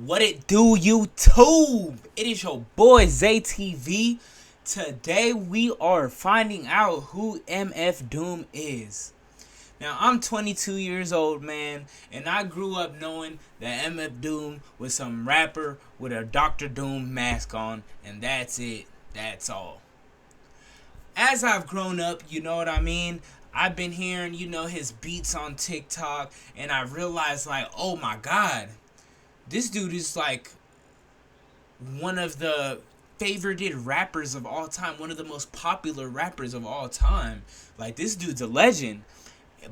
What it do, YouTube? It is your boy ZayTV. Today we are finding out who MF Doom is. Now I'm 22 years old, man, and I grew up knowing that MF Doom was some rapper with a Dr. Doom mask on, and that's it. That's all. As I've grown up, you know what I mean? I've been hearing, his beats on TikTok, and I realized, oh my God, this dude is like one of the favorited rappers of all time, one of the most popular rappers of all time. Like, this dude's a legend,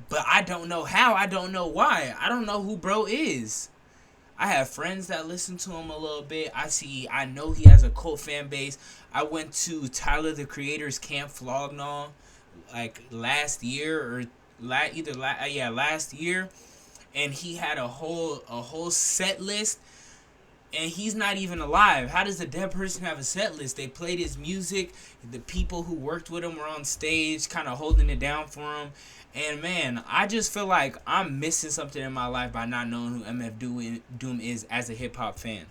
but I don't know how, I don't know why, I don't know who bro is. I have friends that listen to him a little bit. I know he has a cult fan base. I went to Tyler the Creator's Camp Flognaw like last year or last year, and he had a whole set list, and he's not even alive. How does a dead person have a set list? They played his music. The people who worked with him were on stage kind of holding it down for him. And man, I just feel like I'm missing something in my life by not knowing who MF Doom is as a hip-hop fan.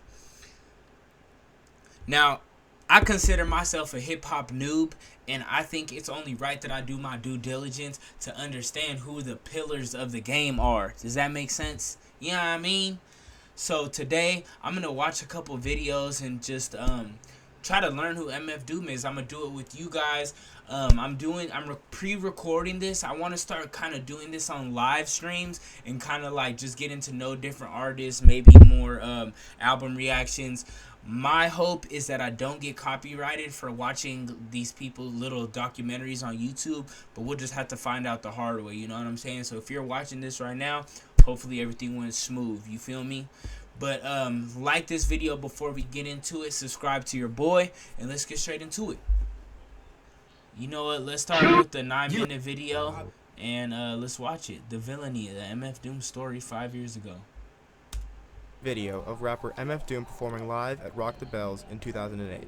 Now, I consider myself a hip-hop noob, and I think it's only right that I do my due diligence to understand who the pillars of the game are. Does that make sense? You know what I mean? So today, I'm going to watch a couple videos and just try to learn who MF Doom is. I'm going to do it with you guys. I'm pre-recording this. I want to start kind of doing this on live streams and kind of like just getting to know different artists, maybe more album reactions. My hope is that I don't get copyrighted for watching these people little documentaries on YouTube, but we'll just have to find out the hard way, you know what I'm saying? So if you're watching this right now, hopefully everything went smooth, you feel me? But like this video before we get into it, subscribe to your boy, and let's get straight into it. You know what, let's start with the 9-minute video, and let's watch it. The Villainy, the MF Doom story 5 years ago. Video of rapper MF Doom performing live at Rock the Bells in 2008.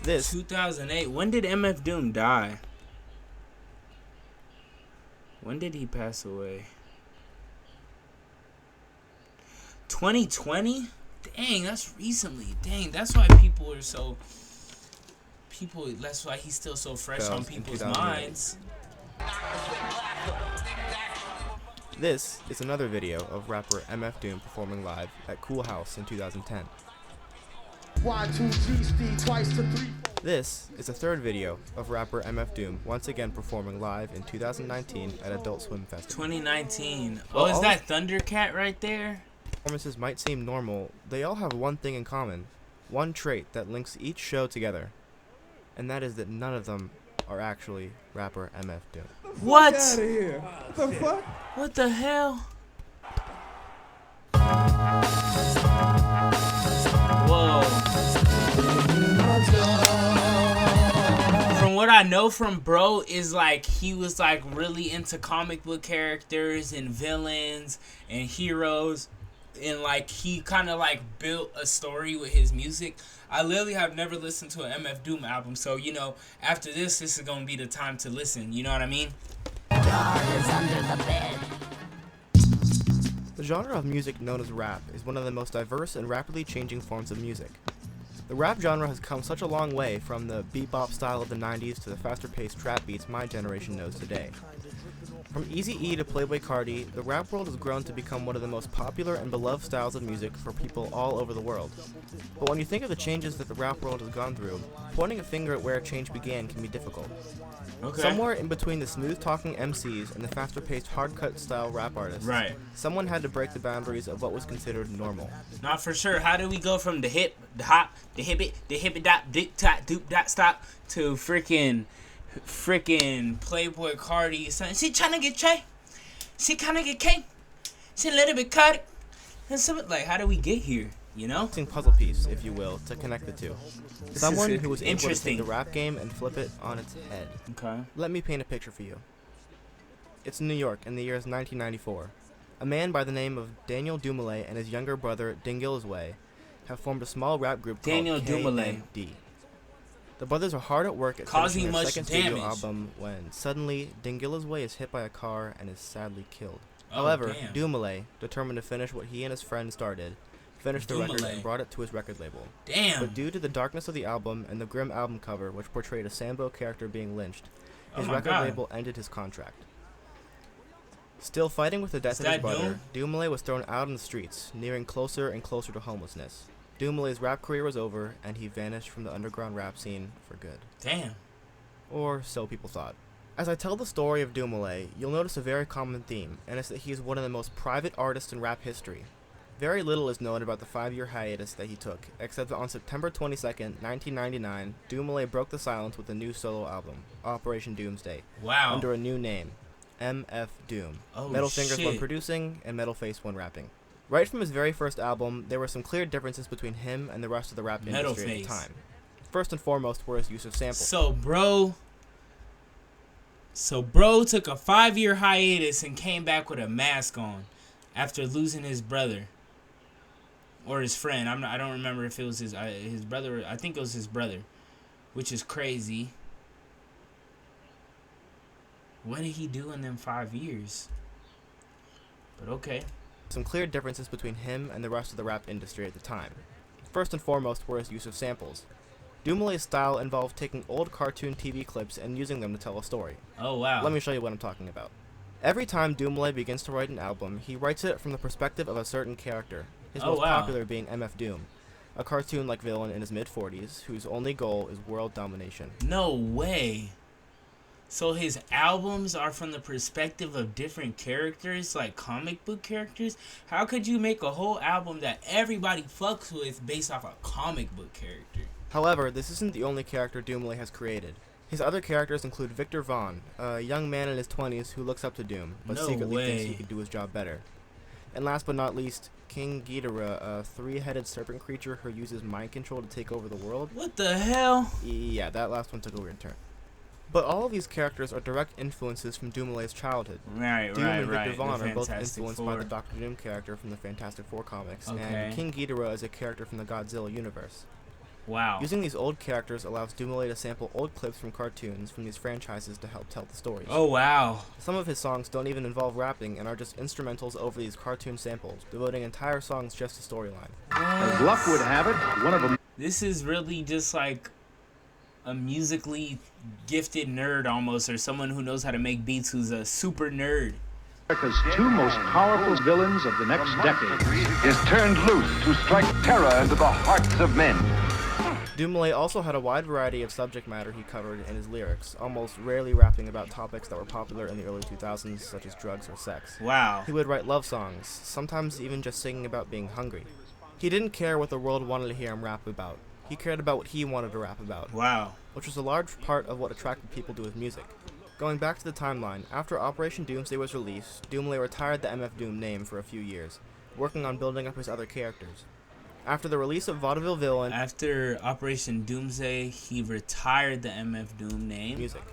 This 2008. When did MF Doom die? When did he pass away? 2020? Dang, that's recently. Dang, that's why people are so. That's why he's still so fresh on people's minds. This is another video of rapper MF Doom performing live at Cool House in 2010. This is a third video of rapper MF Doom once again performing live in 2019 at Adult Swim Festival. 2019. Oh, is that Thundercat right there? Performances might seem normal, they all have one thing in common, one trait that links each show together, and that is that none of them are actually rapper MF Doom. What? Get out of here. What the fuck? What the hell? Whoa. From what I know from bro is like he was like really into comic book characters and villains and heroes, and like he kind of like built a story with his music. I literally have never listened to an MF Doom album, so after this is gonna be the time to listen, you know what I mean? The genre of music known as rap is one of the most diverse and rapidly changing forms of music. The rap genre has come such a long way from the bebop style of the 90s to the faster-paced trap beats my generation knows today. From Eazy-E to Playboi Carti, the rap world has grown to become one of the most popular and beloved styles of music for people all over the world. But when you think of the changes that the rap world has gone through, pointing a finger at where change began can be difficult. Okay. Somewhere in between the smooth-talking MCs and the faster-paced hard-cut style rap artists, Right. someone had to break the boundaries of what was considered normal. Not for sure. How do we go from the hip, the hop, the hippie, dop, dick, tot, doop, dot, stop to freaking Playboi Carti? She tryna get Trey. She kinda get K. She a little bit caught. And so, like, how do we get here? Puzzle piece, if you will, to connect the two. Someone who was able to interesting. take the rap game and flip it on its head. Okay. Let me paint a picture for you. It's New York, and the year is 1994. A man by the name of Daniel Dumoulin and his younger brother Diggin With Zay have formed a small rap group called KND. The brothers are hard at work at causing finishing their much second damage. studio album when suddenly Diggin With Zay is hit by a car and is sadly killed. However, damn. Doomale, determined to finish what he and his friend started, finished the record Doomale. and brought it to his record label. Damn. But due to the darkness of the album and the grim album cover, which portrayed a Sambo character being lynched, his record label ended his contract. Still fighting with the death of his brother, Doomale was thrown out on the streets, nearing closer and closer to homelessness. Doomale's rap career was over, and he vanished from the underground rap scene for good. Damn. Or so people thought. As I tell the story of Doomale, you'll notice a very common theme, and it's that he is one of the most private artists in rap history. Very little is known about the 5-year hiatus that he took, except that on September 22nd, 1999, Doomale broke the silence with a new solo album, Operation Doomsday, under a new name, MF Doom. Metal Fingers when producing, and Metal Face when rapping. Right from his very first album, there were some clear differences between him and the rest of the rap industry at the time. First and foremost were his use of samples. So bro took a 5-year hiatus and came back with a mask on after losing his brother. Or his friend. I don't remember if it was his brother. I think it was his brother, which is crazy. What did he do in them 5 years? But okay. Some clear differences between him and the rest of the rap industry at the time. First and foremost were his use of samples. Doomale's style involved taking old cartoon TV clips and using them to tell a story. Oh wow. Let me show you what I'm talking about. Every time Doomale begins to write an album, he writes it from the perspective of a certain character. His most popular being MF Doom, a cartoon-like villain in his mid-40s whose only goal is world domination. No way. So his albums are from the perspective of different characters, like comic book characters? How could you make a whole album that everybody fucks with based off a comic book character? However, this isn't the only character Doomale has created. His other characters include Victor Vaughn, a young man in his 20s who looks up to Doom, but secretly thinks he could do his job better. And last but not least, King Ghidorah, a 3-headed serpent creature who uses mind control to take over the world. What the hell? Yeah, that last one took a weird turn. But all of these characters are direct influences from Doomale's childhood. Doom and Victor Vaughn are both influenced by the Dr. Doom character from the Fantastic Four comics, and King Ghidorah is a character from the Godzilla universe. Wow. Using these old characters allows Doomale to sample old clips from cartoons from these franchises to help tell the stories. Oh wow. Some of his songs don't even involve rapping and are just instrumentals over these cartoon samples, devoting entire songs just to storyline. As luck would have it, one of them... This is really just like a musically gifted nerd almost, or someone who knows how to make beats who's a super nerd. America's 2 most powerful villains of the next decade is turned loose to strike terror into the hearts of men. Doomale also had a wide variety of subject matter he covered in his lyrics, almost rarely rapping about topics that were popular in the early 2000s, such as drugs or sex. Wow. He would write love songs, sometimes even just singing about being hungry. He didn't care what the world wanted to hear him rap about. He cared about what he wanted to rap about. Wow. Which was a large part of what attracted people to his music. Going back to the timeline, after Operation Doomsday was released, Doomale retired the MF Doom name for a few years, working on building up his other characters. After the release of Vaudeville Villain... After Operation Doomsday, he retired the MF Doom name. Music.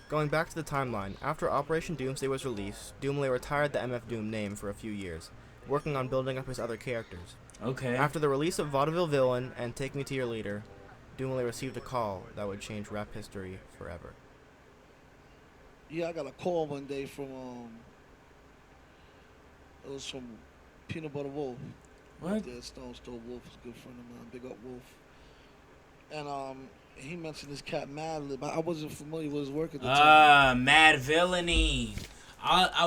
Going back to the timeline, after Operation Doomsday was released, Doomale retired the MF Doom name for a few years, working on building up his other characters. Okay. After the release of Vaudeville Villain and Take Me to Your Leader, Doomale received a call that would change rap history forever. Yeah, I got a call one day from, it was from Peanut Butter Wolf. What? Yeah, Stone Wolf is a good friend of mine, big up Wolf. And he mentioned this cat Madlib. I wasn't familiar with his work at the time. Mad Villainy.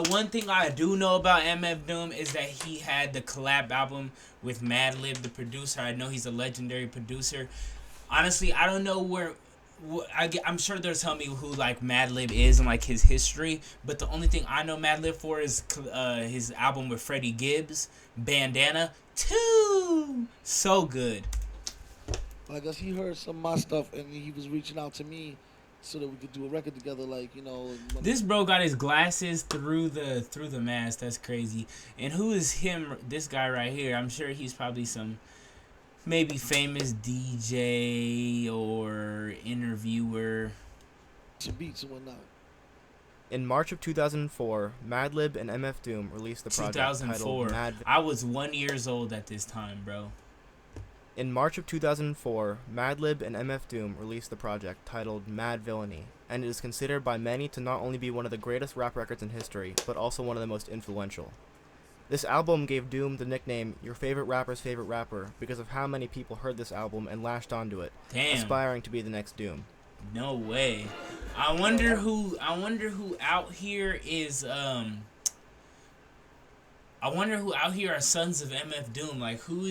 One thing I do know about MF Doom is that he had the collab album with Madlib, the producer. I know he's a legendary producer. Honestly, I don't know I'm sure they'll tell me who like Madlib is and like his history, but the only thing I know Madlib for is his album with Freddie Gibbs, Bandana 2. So good. I guess he heard some of my stuff and he was reaching out to me so that we could do a record together, like, you know. This bro got his glasses through the mask. That's crazy. And who is him? This guy right here. I'm sure he's probably some maybe famous DJ or interviewer. Some beats and whatnot. In March of 2004, Madlib and MF Doom released the project titled Mad... I was 1 year old at this time, bro. In March of 2004, Madlib and MF Doom released the project titled Mad Villainy, and it is considered by many to not only be one of the greatest rap records in history, but also one of the most influential. This album gave Doom the nickname Your Favorite Rapper's Favorite Rapper because of how many people heard this album and lashed onto it, aspiring to be the next Doom. No way. I wonder who out here is I wonder who out here are sons of MF Doom. Like who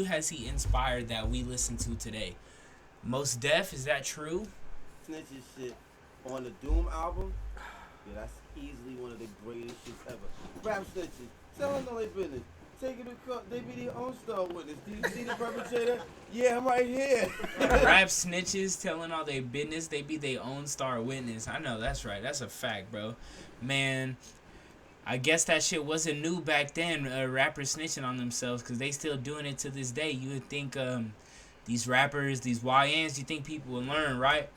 has he inspired that we listen to today? Mos Def, is that true? Snitches shit on the Doom album. Yeah, that's easily one of the greatest shits ever. Rap snitches, tell them all they business. Take it to court, they be their own star witness. Do you see the perpetrator? Yeah, I'm right here. Rap snitches telling all their business, they be their own star witness. I know, that's right. That's a fact, bro. Man, I guess that shit wasn't new back then, rappers snitching on themselves, because they still doing it to this day. You would think these rappers, these YNs, you think people will learn, right?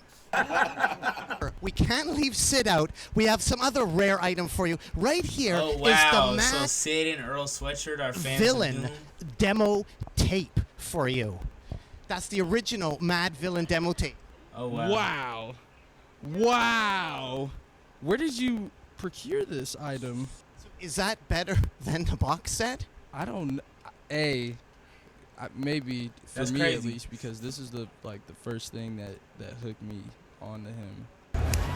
We can't leave Sid out. We have some other rare item for you. Right here Oh, is wow. the So Mad Sid and Earl Sweatshirt are fans Villain of Doom? demo tape for you. That's the original Mad Villain demo tape. Oh, wow. Wow. Wow. Where did you procure this item? Is that better than the box set? I don't maybe for That's me crazy. at least, because this is the first thing that hooked me onto him.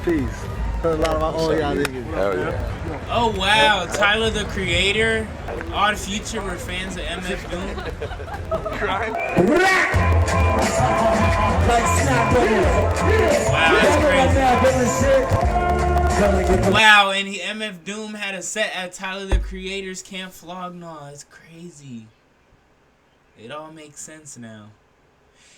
Peace. Heard a lot about all y'all niggas. Hell yeah. Oh, wow. Tyler, the Creator, Odd Future were fans of MF Doom. Wow, that's crazy. Wow, and MF Doom had a set at Tyler, the Creator's Camp Flognaw. It's crazy. It all makes sense now.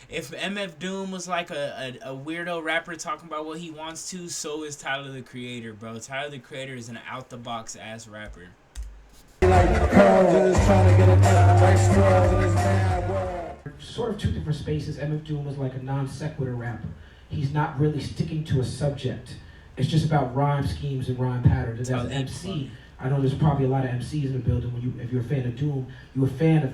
If MF Doom was like a weirdo rapper talking about what he wants to, so is Tyler, the Creator, bro. Tyler, the Creator is an out-the-box ass rapper. Sort of two different spaces. MF Doom was like a non sequitur rapper. He's not really sticking to a subject. It's just about rhyme schemes and rhyme patterns. And as an MC, I know there's probably a lot of MCs in the building. If you're a fan of Doom, you're a fan of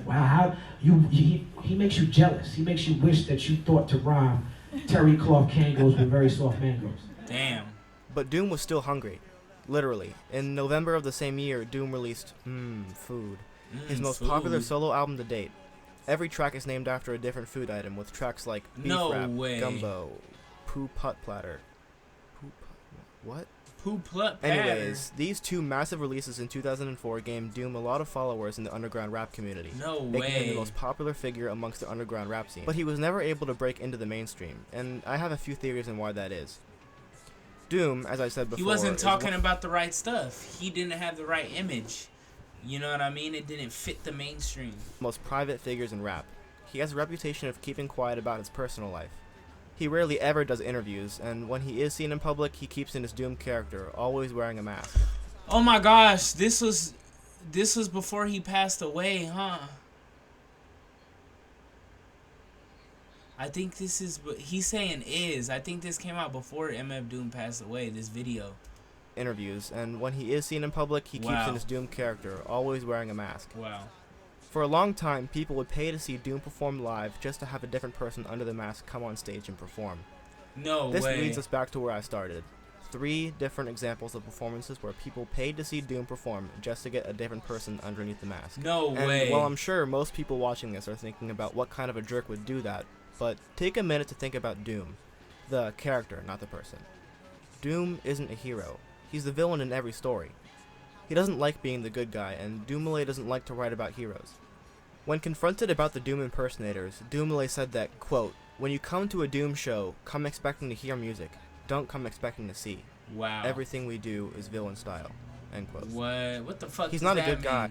he makes you jealous. He makes you wish that you thought to rhyme terry cloth kangos with very soft mangoes. Damn. But Doom was still hungry. Literally. In November of the same year, Doom released Food, his most popular solo album to date. Every track is named after a different food item, with tracks like beef wrap, gumbo, poo putt platter. What? Poo putt platter. Anyways, these two massive releases in 2004 gave Doom a lot of followers in the underground rap community, making him the most popular figure amongst the underground rap scene. But he was never able to break into the mainstream, and I have a few theories on why that is. Doom, as I said before, he wasn't talking about the right stuff. He didn't have the right image. You know what I mean? It didn't fit the mainstream. Most private figures in rap. He has a reputation of keeping quiet about his personal life. He rarely ever does interviews, and when he is seen in public, he keeps in his Doom character, always wearing a mask. Oh my gosh, this was before he passed away, huh? I think this is what he's saying is. I think this came out before MF Doom passed away, this video. Interviews, and when he is seen in public, he keeps in his Doom character, always wearing a mask. Wow. For a long time, people would pay to see Doom perform live just to have a different person under the mask come on stage and perform. No way. This leads us back to where I started. 3 different examples of performances where people paid to see Doom perform just to get a different person underneath the mask. No way. And while I'm sure most people watching this are thinking about what kind of a jerk would do that, but take a minute to think about Doom. The character, not the person. Doom isn't a hero. He's the villain in every story. He doesn't like being the good guy, and Doomlay doesn't like to write about heroes. When confronted about the Doom impersonators, Doomlay said that, quote, "When you come to a Doom show, come expecting to hear music. Don't come expecting to see. Wow. Everything we do is villain style." End quote. What the fuck? He's does not a that good mean? guy.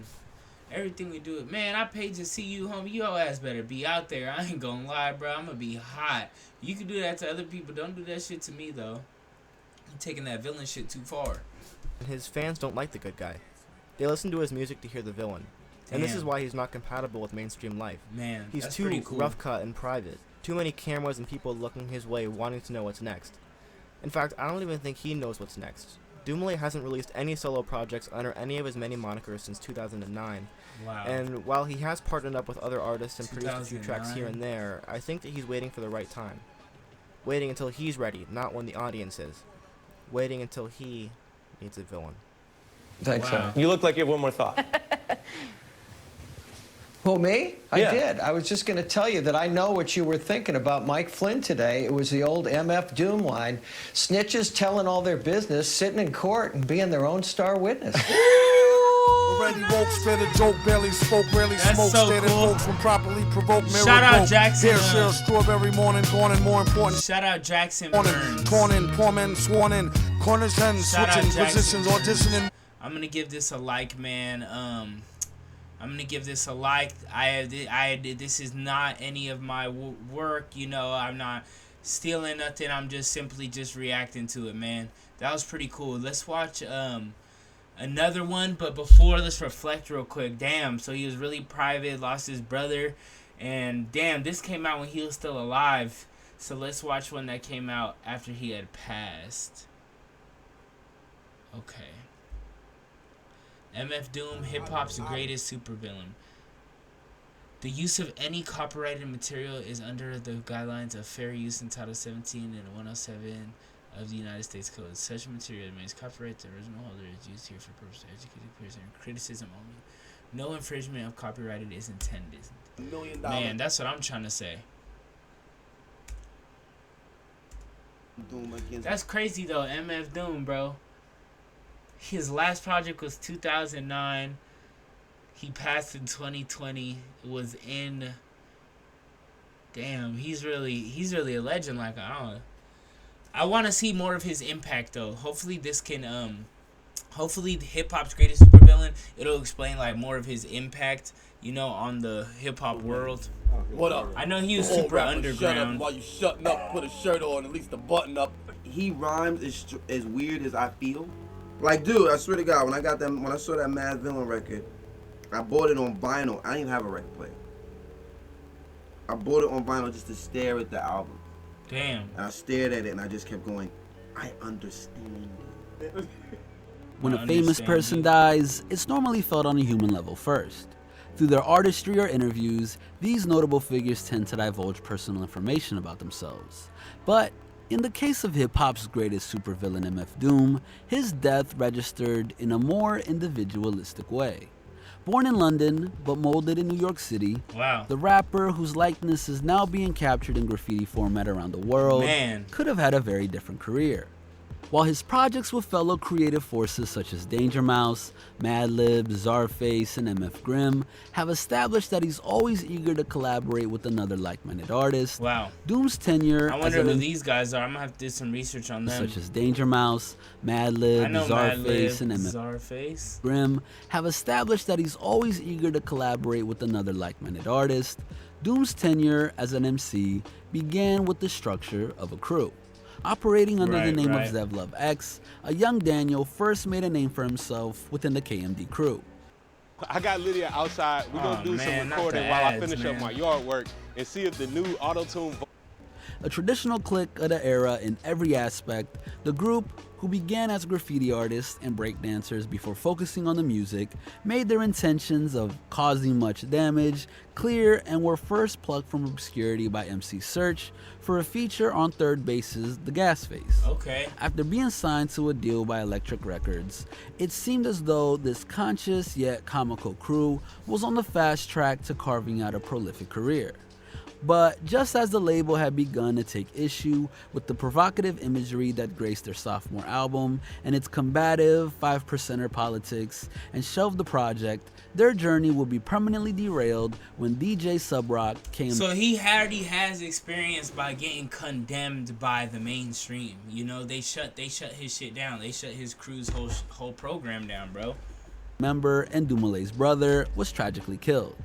Everything we do, man. I paid to see you, homie. Your ass better be out there. I ain't gonna lie, bro. I'm gonna be hot. You can do that to other people. Don't do that shit to me, though. You taking that villain shit too far. And his fans don't like the good guy. They listen to his music to hear the villain. And this is why he's not compatible with mainstream life. Man, he's that's too pretty cool. rough cut and private. Too many cameras and people looking his way wanting to know what's next. In fact, I don't even think he knows what's next. Doomlay hasn't released any solo projects under any of his many monikers since 2009. Wow. And while he has partnered up with other artists and produced a few tracks here 2009. and there, I think that he's waiting for the right time. Waiting until he's ready, not when the audience is. Waiting until he needs a villain. Thanks, Wow. sir. You look like you have one more thought. Who, me? I Yeah. did. I was just going to tell you that I know what you were thinking about Mike Flynn today. It was the old MF Doom line. Snitches telling all their business, sitting in court and being their own star witness. Already woke, spit a joke, barely spoke, barely smoked, so stated cool. folks when properly provoked, mirror Shout out broke. Jackson, Hair shell, strawberry morning, gone and more important. Shout out Jackson Torn Burns. in, poor men sworn in, corners and Shout out switching Jackson. positions, auditioning. I'm gonna give this a like, man. I'm gonna give this a like. This is not any of my work, you know. I'm not stealing nothing. I'm just simply just reacting to it, man. That was pretty cool. Let's watch another one, but before, let's reflect real quick. Damn, so he was really private, lost his brother, and damn, this came out when he was still alive. So let's watch one that came out after he had passed. Okay. MF Doom, hip-hop's greatest supervillain. The use of any copyrighted material is under the guidelines of fair use in Title 17 and 107 of the United States Code. Such material remains copyright. The original holder is used here for purposes of educating peers and criticism only. No infringement of copyrighted is intended. $1 million. Man, that's what I'm trying to say. Doom against That's crazy, though. MF Doom, bro. His last project was 2009. He passed in 2020. It was in. Damn, he's really a legend. Like, I don't know. I want to see more of his impact, though. Hopefully this can hopefully hip hop's greatest supervillain, it'll explain like more of his impact, you know, on the hip hop world. What up? I know he was Old super rapper, underground. Shut up while you shutting up. Put a shirt on, at least a button up. He rhymes as weird as I feel. Like, dude, I swear to God, when I saw that Mad Villain record, I bought it on vinyl. I didn't even have a record player. I bought it on vinyl just to stare at the album. Damn. And I stared at it and I just kept going, I understand it. When a famous person dies, it's normally felt on a human level first. Through their artistry or interviews, these notable figures tend to divulge personal information about themselves. But in the case of hip-hop's greatest supervillain MF Doom, his death registered in a more individualistic way. Born in London, but molded in New York City, the rapper, whose likeness is now being captured in graffiti format around the world, could have had a very different career. While his projects with fellow creative forces such as Danger Mouse, Madlib, Czarface, and MF Grimm have established that he's always eager to collaborate with another like-minded artist, Doom's tenure I wonder who these guys are. I'm gonna have to do some research on them. such as Danger Mouse, Madlib, Czarface, and MF Grimm have established that he's always eager to collaborate with another like-minded artist. Doom's tenure as an MC began with the structure of a crew. Operating under the name of Zevlov X, a young Daniel first made a name for himself within the KMD crew. I got Lydia outside. We're going to do some recording while I finish up my yard work and see if the new auto-tune... A traditional clique of the era in every aspect, the group, who began as graffiti artists and breakdancers before focusing on the music, made their intentions of causing much damage clear and were first plucked from obscurity by MC Search for a feature on Third Base's The Gas Face. After being signed to a deal by Electric Records, it seemed as though this conscious yet comical crew was on the fast track to carving out a prolific career. But just as the label had begun to take issue with the provocative imagery that graced their sophomore album and its combative 5%er politics and shelved the project, their journey will be permanently derailed when DJ Subrock came. So he already has experience by getting condemned by the mainstream. You know, they shut his shit down. They shut his crew's whole program down, bro. Member and Dumoulin brother was tragically killed.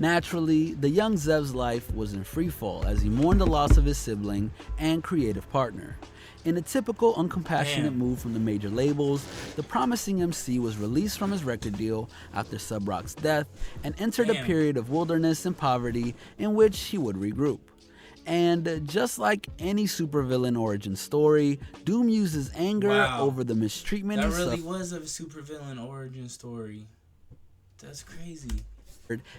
Naturally, the young Zev's life was in free fall as he mourned the loss of his sibling and creative partner. In a typical uncompassionate move from the major labels, the promising MC was released from his record deal after Subrock's death and entered a period of wilderness and poverty in which he would regroup. And just like any supervillain origin story, Doom uses anger over the mistreatment that really was a supervillain origin story. That's crazy.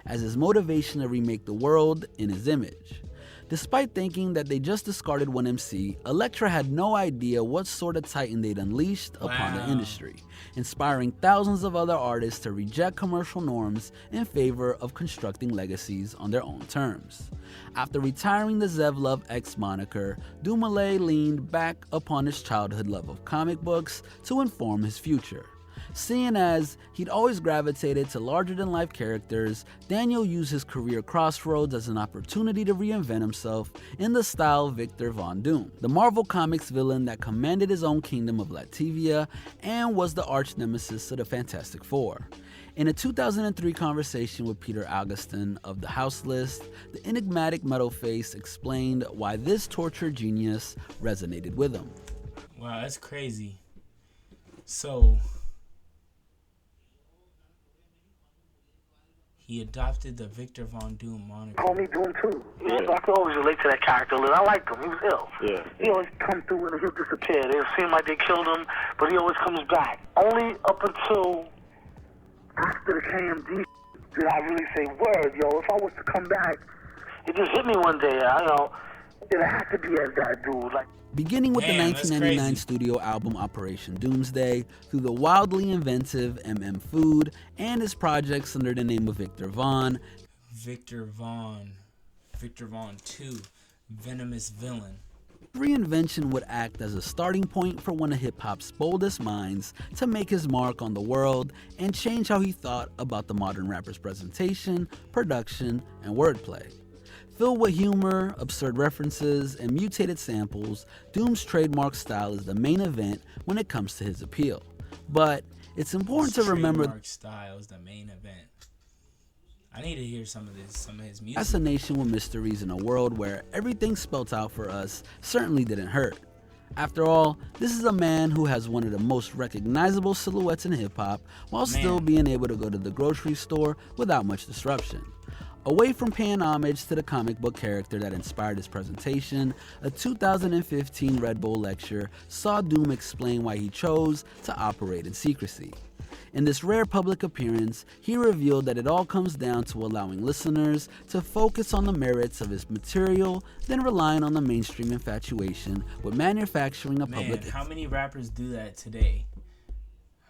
As his motivation to remake the world in his image. Despite thinking that they just discarded one MC, Elektra had no idea what sort of titan they'd unleashed upon the industry, inspiring thousands of other artists to reject commercial norms in favor of constructing legacies on their own terms. After retiring the Zev Love X moniker, Doomale leaned back upon his childhood love of comic books to inform his future. Seeing as he'd always gravitated to larger-than-life characters, Daniel used his career crossroads as an opportunity to reinvent himself in the style of Victor Von Doom, the Marvel Comics villain that commanded his own kingdom of Latvia and was the arch-nemesis of the Fantastic Four. In a 2003 conversation with Peter Augustin of The House List, the enigmatic Metal Face explained why this tortured genius resonated with him. Wow, that's crazy. So he adopted the Victor Von Doom moniker. Call me Doom too. Yeah, I could always relate to that character a little. I liked him. He was ill. Yeah. He always come through and he'll disappear. It seemed like they killed him, but he always comes back. Only up until after the KMD did I really say, word, yo, if I was to come back, it just hit me one day, it had to be as that dude. Like, beginning with the 1999 studio album Operation Doomsday, through the wildly inventive Food, and his projects under the name of Victor Von 2, Venomous Villain. Reinvention would act as a starting point for one of hip-hop's boldest minds to make his mark on the world and change how he thought about the modern rapper's presentation, production, and wordplay. Filled with humor, absurd references, and mutated samples, Doom's trademark style is the main event when it comes to his appeal. But it's important to remember trademark style is the main event. I need to hear some of his music. Fascination with mysteries in a world where everything spelt out for us certainly didn't hurt. After all, this is a man who has one of the most recognizable silhouettes in hip-hop while still being able to go to the grocery store without much disruption. Away from paying homage to the comic book character that inspired his presentation, a 2015 Red Bull lecture saw Doom explain why he chose to operate in secrecy. In this rare public appearance, he revealed that it all comes down to allowing listeners to focus on the merits of his material, then relying on the mainstream infatuation with manufacturing a public. How many rappers do that today?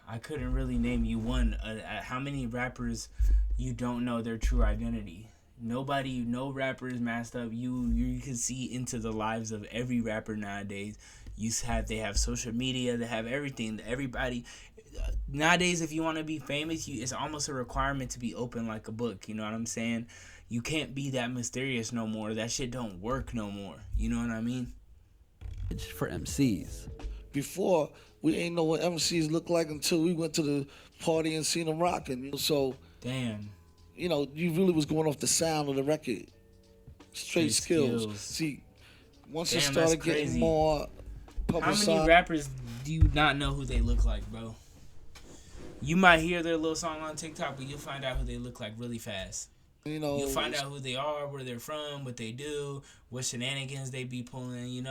I couldn't really name you one. How many rappers you don't know their true identity? Nobody, no rapper is masked up. You can see into the lives of every rapper nowadays. They have social media, they have everything. Everybody nowadays, if you want to be famous, it's almost a requirement to be open like a book. You know what I'm saying? You can't be that mysterious no more. That shit don't work no more. You know what I mean? For MCs. Before, we ain't know what MCs look like until we went to the party and seen them rocking. So, damn. You really was going off the sound of the record. Straight skills. See, once it started getting more publicized. How many rappers do you not know who they look like, bro? You might hear their little song on TikTok, but you'll find out who they look like really fast. You'll find out who they are, where they're from, what they do, what shenanigans they be pulling,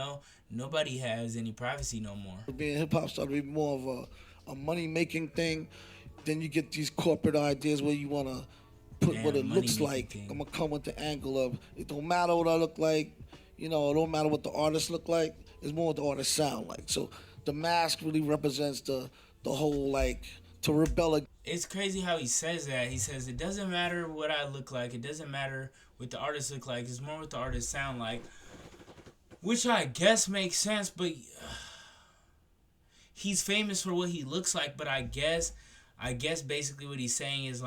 Nobody has any privacy no more. Being hip-hop started to be more of a money-making thing. Then you get these corporate ideas where you want to put what it looks like. I'm going to come with the angle of, it don't matter what I look like, it don't matter what the artists look like, it's more what the artists sound like. So the mask really represents the whole, to rebel. It's crazy how he says that. He says, it doesn't matter what I look like. It doesn't matter what the artists look like. It's more what the artists sound like. Which I guess makes sense, but he's famous for what he looks like. But I guess basically what he's saying is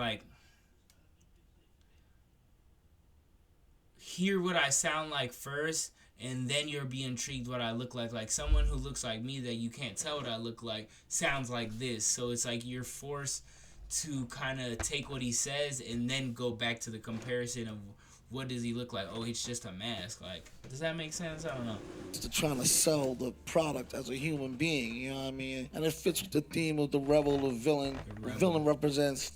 hear what I sound like first, and then you'll be intrigued what I look like. Like someone who looks like me that you can't tell what I look like sounds like this. So it's like you're forced to kind of take what he says and then go back to the comparison of what does he look like? Oh, it's just a mask. Like, does that make sense? I don't know. To trying to sell the product as a human being, you know what I mean? And it fits with the theme of the rebel, the villain. The villain represents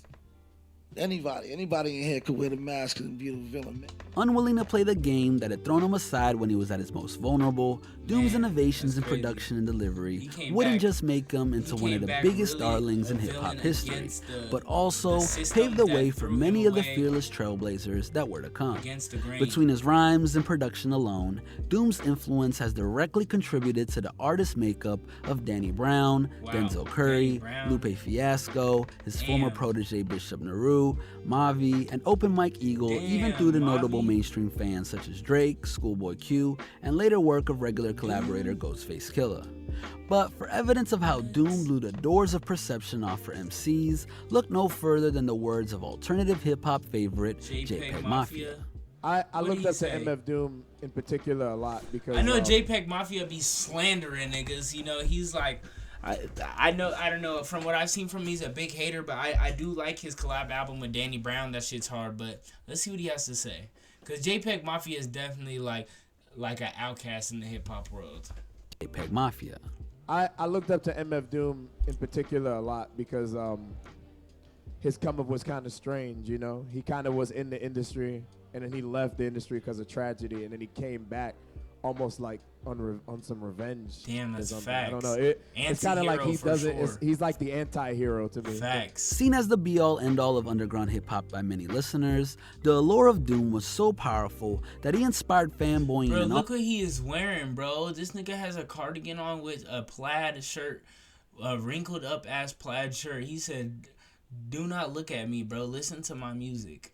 Anybody in here could wear the mask and be the villain, man. Unwilling to play the game that had thrown him aside when he was at his most vulnerable, Doom's innovations in production and delivery wouldn't just make him into one of the biggest darlings in hip-hop history, but also paved the way for many of the fearless trailblazers that were to come. Between his rhymes and production alone, Doom's influence has directly contributed to the artist makeup of Danny Brown, Denzel Curry, Lupe Fiasco, his former protege Bishop Nehru, Mavi, and Open Mike Eagle, even through the notable mainstream fans such as Drake, Schoolboy Q, and later work of regular collaborator Ghostface Killah. But for evidence of how Doom blew the doors of perception off for MCs, look no further than the words of alternative hip-hop favorite JPEG Mafia. I looked up to MF Doom in particular a lot because I know JPEG Mafia be slandering niggas. You know, he's like, I don't know, from what I've seen from him, he's a big hater, but I do like his collab album with Danny Brown. That shit's hard, but let's see what he has to say. Because JPEG Mafia is definitely like an outcast in the hip-hop world. JPEG Mafia. I looked up to MF Doom in particular a lot because his come up was kind of strange, you know? He kind of was in the industry, and then he left the industry because of tragedy, and then he came back almost like on some revenge. Damn, that's facts. I don't know. It's kind of like he doesn't. Sure. He's like the anti-hero to me. Facts. Seen as the be-all, end-all of underground hip-hop by many listeners, the allure of Doom was so powerful that he inspired fanboying. Bro, look what he is wearing, bro. This nigga has a cardigan on with a plaid shirt, a wrinkled up ass plaid shirt. He said, "Do not look at me, bro. Listen to my music."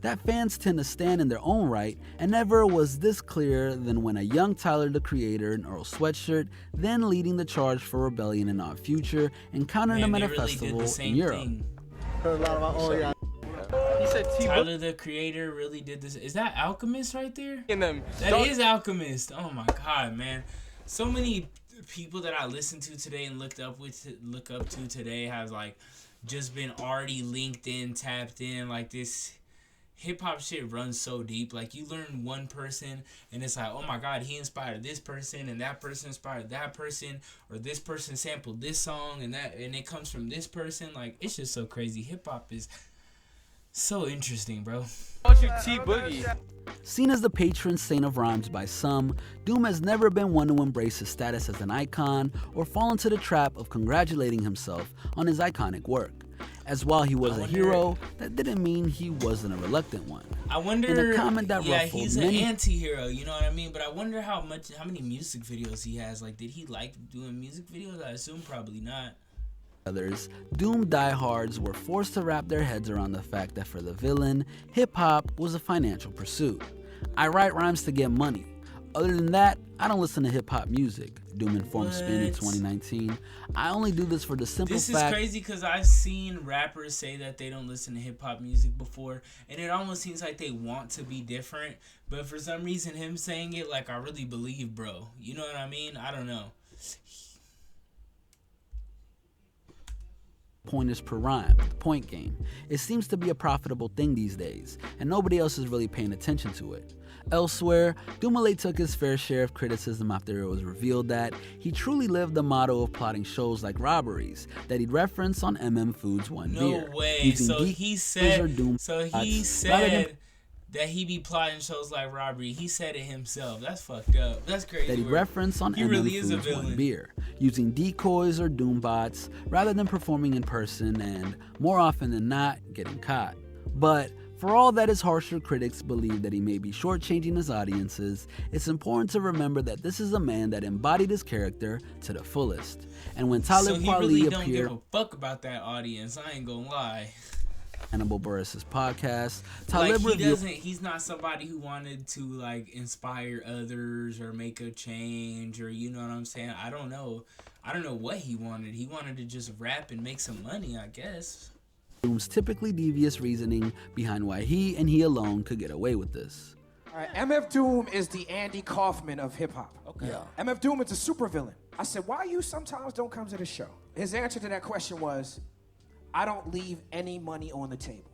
That fans tend to stand in their own right, and never was this clear than when a young Tyler the Creator in Earl Sweatshirt, then leading the charge for Rebellion and Odd Future, encountered him at a festival in Europe. Heard a lot about all y'all. He said Tyler the Creator really did this. Is that Alchemist right there? That is Alchemist. Oh my god, man. So many people that I listened to today and look up to today have like just been already linked in, tapped in. Like, this hip-hop shit runs so deep. Like, you learn one person and it's like, oh my god, he inspired this person and that person inspired that person, or this person sampled this song and it comes from this person. Like, it's just so crazy. Hip-hop is so interesting, bro. Seen as the patron saint of rhymes by some, Doom has never been one to embrace his status as an icon or fall into the trap of congratulating himself on his iconic work. As while he was a hero, that didn't mean he wasn't a reluctant one. I wonder. In a comment that ruffled he's many, an anti-hero, you know what I mean? But I wonder how many music videos he has. Like, did he like doing music videos? I assume probably not. Others, Doom diehards were forced to wrap their heads around the fact that for the villain, hip-hop was a financial pursuit. I write rhymes to get money. Other than that, I don't listen to hip-hop music, Doom informed Spin in 2019. I only do this for the simple fact... This is crazy because I've seen rappers say that they don't listen to hip-hop music before, and it almost seems like they want to be different, but for some reason him saying it, like, I really believe, bro. You know what I mean? I don't know. Pointers per rhyme, the point game. It seems to be a profitable thing these days, and nobody else is really paying attention to it. Elsewhere, Dumale took his fair share of criticism after it was revealed that he truly lived the motto of plotting shows like robberies that he'd reference on MM Foods One Beer. No way. So he said that he be plotting shows like robbery. He said it himself. That's fucked up. That's crazy. That he referenced on MM Foods One Beer, using decoys or doom bots rather than performing in person, and more often than not, getting caught. But for all that his harsher critics believe that he may be shortchanging his audiences, it's important to remember that this is a man that embodied his character to the fullest. And when Talib Kweli really appeared, don't give a fuck about that audience. I ain't gonna lie. Hannibal Burris' podcast, Talib he's not somebody who wanted to like inspire others or make a change, or you know what I'm saying. I don't know what he wanted. He wanted to just rap and make some money, I guess. Doom's typically devious reasoning behind why he and he alone could get away with this. All right, MF Doom is the Andy Kaufman of hip hop. Okay. Yeah. MF Doom is a supervillain. I said, why you sometimes don't come to the show? His answer to that question was, I don't leave any money on the table.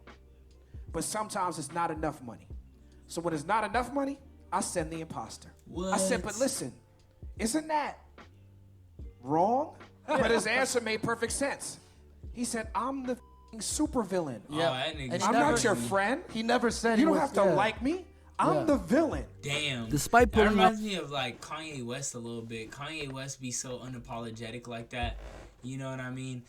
But sometimes it's not enough money. So when it's not enough money, I send the imposter. What? I said, but listen, isn't that wrong? But his answer made perfect sense. He said, I'm the supervillain. Yeah. that nigga I'm not your friend. He never said You he don't was, have to yeah. like me. I'm Yeah. the villain. Damn. Despite that pulling reminds me of like Kanye West a little bit. Kanye West be so unapologetic like that. You know what I mean?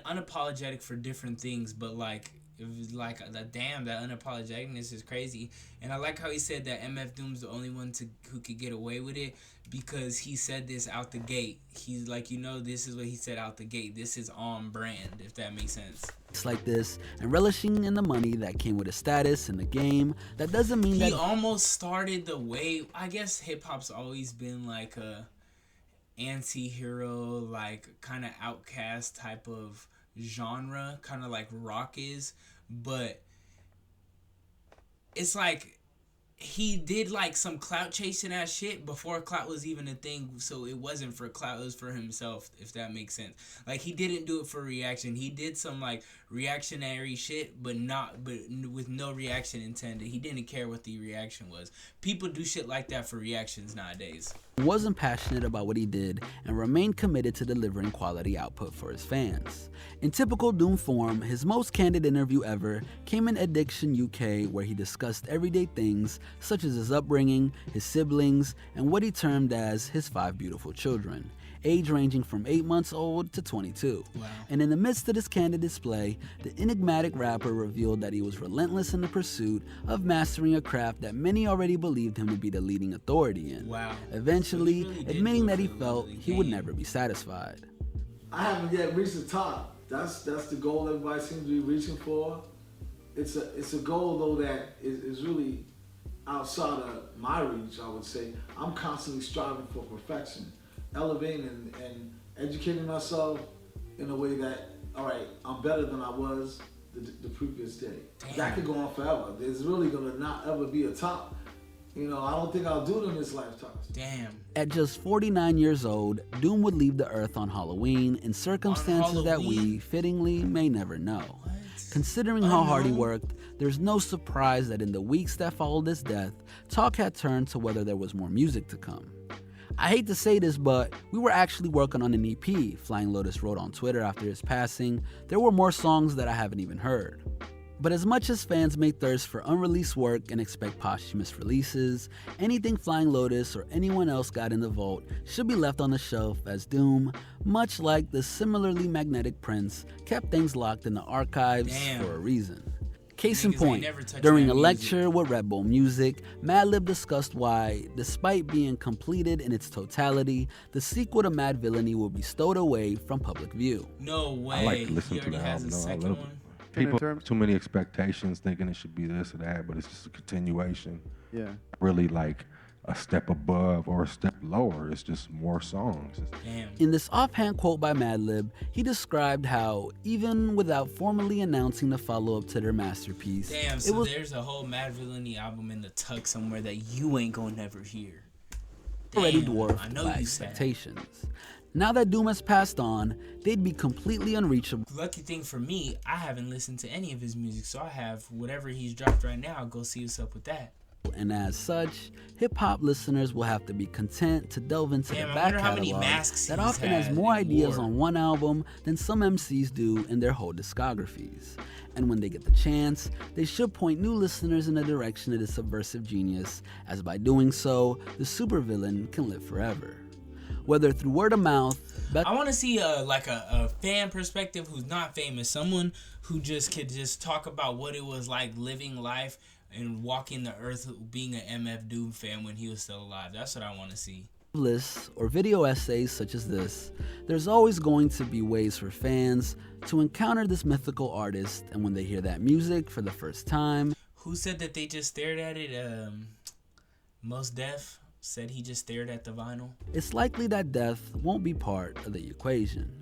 Unapologetic for different things, but like that unapologeticness is crazy. And I like how he said that MF Doom's the only one who could get away with it, because he said this out the gate. He's like, this is what he said out the gate. This is on brand, if that makes sense. It's like this, and relishing in the money that came with his status in the game. That doesn't mean he that almost started the way. I guess hip hop's always been like a anti-hero, like kind of outcast type of genre, kind of like rock is, but it's like he did like some clout chasing ass shit before clout was even a thing, so it wasn't for clout, it was for himself, if that makes sense. Like he didn't do it for reaction. He did some like reactionary shit, but with no reaction intended. He didn't care what the reaction was. People do shit like that for reactions nowadays. he wasn't passionate about what he did and remained committed to delivering quality output for his fans. In typical Doom form, his most candid interview ever came in Addiction UK, where he discussed everyday things such as his upbringing, his siblings, and what he termed as his 5 beautiful children, age ranging from 8 months old to 22. Wow. And in the midst of this candid display, the enigmatic rapper revealed that he was relentless in the pursuit of mastering a craft that many already believed him to be the leading authority in. Wow. Eventually, So he really did admitting do it that he for the felt game. he would never be satisfied. I haven't yet reached the top. That's the goal everybody seems to be reaching for. It's a goal though that is really outside of my reach, I would say. I'm constantly striving for perfection, elevating and educating myself in a way that, all right, I'm better than I was the previous day. That could go on forever. There's really gonna not ever be a top. I don't think I'll do it in this lifetime. Damn. At just 49 years old, Doom would leave the earth on Halloween in circumstances that we, fittingly, may never know. Considering how hard he worked, there's no surprise that in the weeks that followed his death, talk had turned to whether there was more music to come. I hate to say this, but we were actually working on an EP, Flying Lotus wrote on Twitter after his passing. There were more songs that I haven't even heard. But as much as fans may thirst for unreleased work and expect posthumous releases, anything Flying Lotus or anyone else got in the vault should be left on the shelf, as Doom, much like the similarly magnetic Prince, kept things locked in the archives for a reason. Case in point, during a lecture with Red Bull Music, Madlib discussed why, despite being completed in its totality, the sequel to Mad Villainy will be stowed away from public view. No way. I like to listen to the album. I love it. People have too many expectations, thinking it should be this or that, but it's just a continuation. Yeah. Really like a step above or a step lower. It's just more songs. Damn. In this offhand quote by Madlib, he described how, even without formally announcing the follow-up to their masterpiece, Damn, so there's a whole Mad Villainy album in the tuck somewhere that you ain't gonna never hear. already Damn, dwarfed I know by you sad. expectations. Now that Doom has passed on, they'd be completely unreachable. Lucky thing for me, I haven't listened to any of his music, so I have whatever he's dropped right now. I'll go see what's up with that. And as such, hip-hop listeners will have to be content to delve into Damn, the I back wonder how many catalog masks that he's often has had more and ideas wore. on one album than some MCs do in their whole discographies. And when they get the chance, they should point new listeners in the direction of this subversive genius, as by doing so, the supervillain can live forever. Whether through word of mouth, I want to see a fan perspective who's not famous, someone who just could just talk about what it was like living life and walking the earth, being an MF Doom fan when he was still alive. That's what I want to see. lists or video essays such as this, there's always going to be ways for fans to encounter this mythical artist, and when they hear that music for the first time. Who said that they just stared at it? Mos Def said he just stared at the vinyl. It's likely that death won't be part of the equation,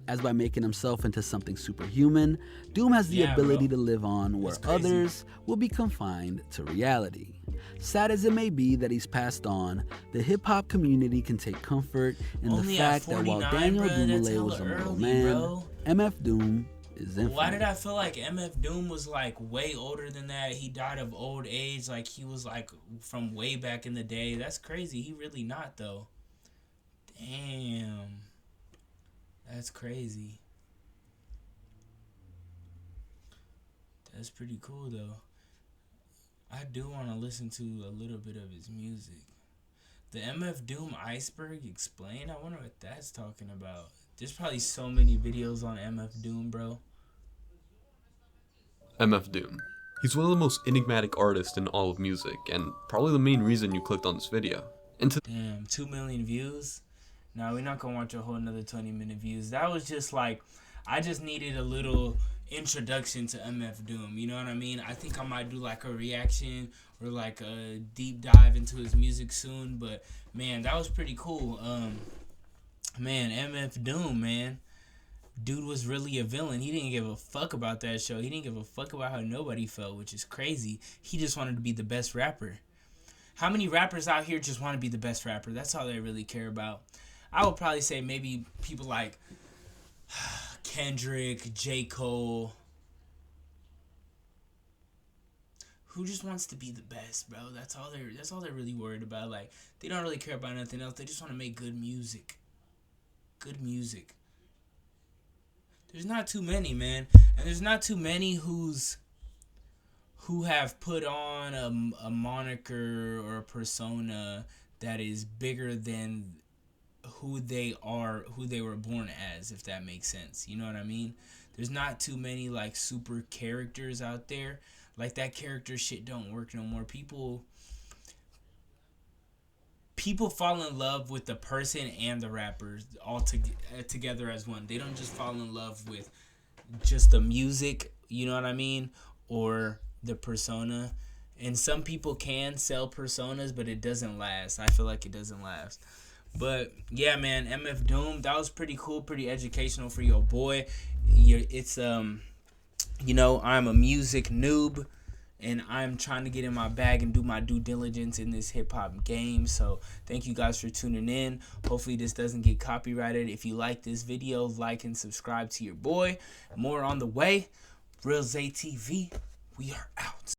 as by making himself into something superhuman, Doom has the ability to live on where others will be confined to reality. Sad as it may be that he's passed on, the hip-hop community can take comfort in the fact that while Daniel Dumile was a mortal man, MF Doom is infinite. Why did I feel like MF Doom was like way older than that? He died of old age, like he was like from way back in the day. That's crazy. He really not though. Damn. That's crazy. That's pretty cool though. I do want to listen to a little bit of his music. The MF Doom Iceberg Explained? I wonder what that's talking about. There's probably so many videos on MF Doom, bro. MF Doom. He's one of the most enigmatic artists in all of music, and probably the main reason you clicked on this video. Damn, 2 million views? Nah, we're not gonna watch a whole another 20-minute views. That was just like, I just needed a little introduction to MF Doom, you know what I mean? I think I might do like a reaction or like a deep dive into his music soon, but man, that was pretty cool. Man, MF Doom, man. Dude was really a villain. He didn't give a fuck about that show. He didn't give a fuck about how nobody felt, which is crazy. He just wanted to be the best rapper. How many rappers out here just want to be the best rapper? That's all they really care about. I would probably say maybe people like Kendrick, J. Cole. Who just wants to be the best, bro? That's all they're really worried about. Like, they don't really care about nothing else. They just want to make good music. Good music. There's not too many, man. And there's not too many who have put on a moniker or a persona that is bigger than who they are, who they were born as, if that makes sense. You know what I mean? There's not too many like super characters out there. Like, that character shit don't work no more. People fall in love with the person and the rappers all together as one. They don't just fall in love with just the music, you know what I mean, or the persona. And some people can sell personas, but it doesn't last. I feel like it doesn't last. But yeah, man, MF Doom, that was pretty cool, pretty educational for your boy. It's you know, I'm a music noob, and I'm trying to get in my bag and do my due diligence in this hip-hop game. So thank you guys for tuning in. Hopefully this doesn't get copyrighted. If you like this video, like and subscribe to your boy. More on the way. Real ZayTV, we are out.